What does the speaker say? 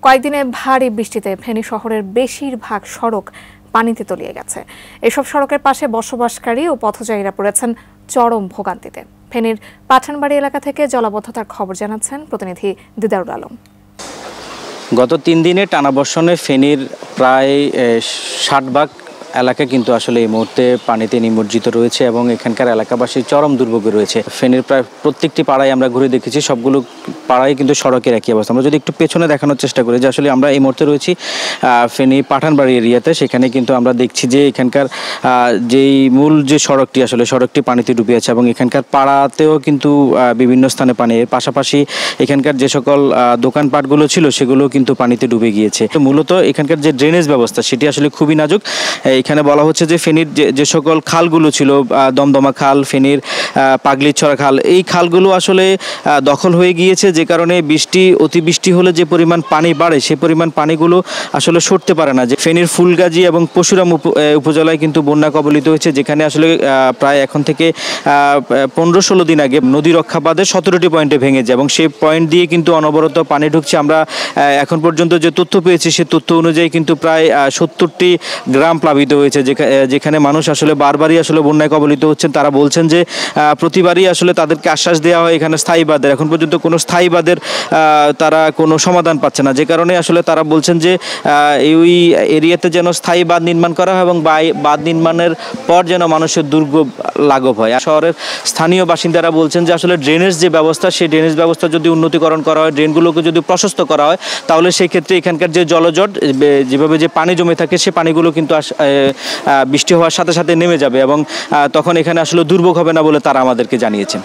কয়েকদিনে ভারী বৃষ্টিতে ফেনী শহরের বেশিরভাগ সড়ক পানিতে তলিয়ে গেছে। এসব সড়কের পাশে বসবাসকারী ও পথচারীরা পড়েছেন চরম ভোগান্তিতে। ফেনীর পাঠানবাড়ি এলাকা থেকে জলাবদ্ধতার খবর জানাচ্ছেন প্রতিনিধি দিদারুল আলম। গত 3 দিনে টানা বর্ষণে ফেনীর প্রায় 60 ভাগ এলাকা কিন্তু আসলে এই মুহূর্তে পানিতে নিমজ্জিত রয়েছে এবং এখানকার এলাকাবাসী চরম দুর্ভোগে রয়েছে। ফেনীর প্রায় প্রত্যেকটি পাড়ায় আমরা ঘুরে দেখেছি, সবগুলো পাড়ায় কিন্তু সড়কের একই অবস্থা। আমরা যদি একটু পেছনে দেখানোর চেষ্টা করি যে আসলে আমরা এই মুহূর্তে রয়েছি ফেনী পাঠানবাড়ি এরিয়াতে, সেখানে কিন্তু আমরা দেখছি যে এখানকার যেই মূল যে সড়কটি আসলে সড়কটি পানিতে ডুবে আছে এবং এখানকার পাড়াতেও কিন্তু বিভিন্ন স্থানে পানি, এর পাশাপাশি এখানকার যে সকল দোকানপাটগুলো ছিল সেগুলো কিন্তু পানিতে ডুবে গিয়েছে। মূলত এখানকার যে ড্রেনেজ ব্যবস্থা সেটি আসলে খুবই নাজুক। এখানে বলা হচ্ছে যে ফেনীর যে সকল খালগুলো ছিল, দমদমা খাল, ফেনীর পাগলিছড়া খাল, এই খালগুলো আসলে দখল হয়ে গিয়েছে, যে কারণে অতিবৃষ্টি হলে যে পরিমাণ পানি বাড়ে সেই পরিমাণ পানিগুলো আসলে সরতে পারে না। যে ফেনীর ফুলগাজী এবং পরশুরাম উপজেলায় কিন্তু বন্যা কবলিত হয়েছে, যেখানে আসলে প্রায় এখন থেকে 15-16 দিন আগে নদী রক্ষা বাঁধে 17টি পয়েন্টে ভেঙে যায় এবং সেই পয়েন্ট দিয়ে কিন্তু অনবরত পানি ঢুকছে। আমরা এখন পর্যন্ত যে তথ্য পেয়েছি সে তথ্য অনুযায়ী কিন্তু প্রায় 70টি গ্রাম প্লাবিত হয়েছে, যেখানে মানুষ আসলে বারবারই আসলে বন্যায় কবলিত হচ্ছেন। তারা বলছেন যে প্রতিবারই আসলে তাদেরকে আশ্বাস দেওয়া হয় এখানে স্থায়ী বাঁধের, এখন পর্যন্ত কোনো স্থায়ী বাঁধের তারা কোনো সমাধান পাচ্ছে না, যে কারণে আসলে তারা বলছেন যে এই এরিয়াতে যেন স্থায়ী বাঁধ নির্মাণ করা হয় এবং বাঁধ নির্মাণের পর যেন মানুষের দুর্ভোগ লাঘব হয়। শহরের স্থানীয় বাসিন্দারা বলছেন যে আসলে ড্রেনেজ যে ব্যবস্থা, সেই ড্রেনেজ ব্যবস্থা যদি উন্নতিকরণ করা হয়, ড্রেনগুলোকে যদি প্রশস্ত করা হয়, তাহলে সেই ক্ষেত্রে এখানকার যে জলজট, যেভাবে যে পানি জমে থাকে সে পানিগুলো কিন্তু বৃষ্টি হওয়ার সাথে সাথে নেমে যাবে এবং তখন এখানে আসলে দুর্ভোগ হবে না বলে তারা আমাদেরকে জানিয়েছেন।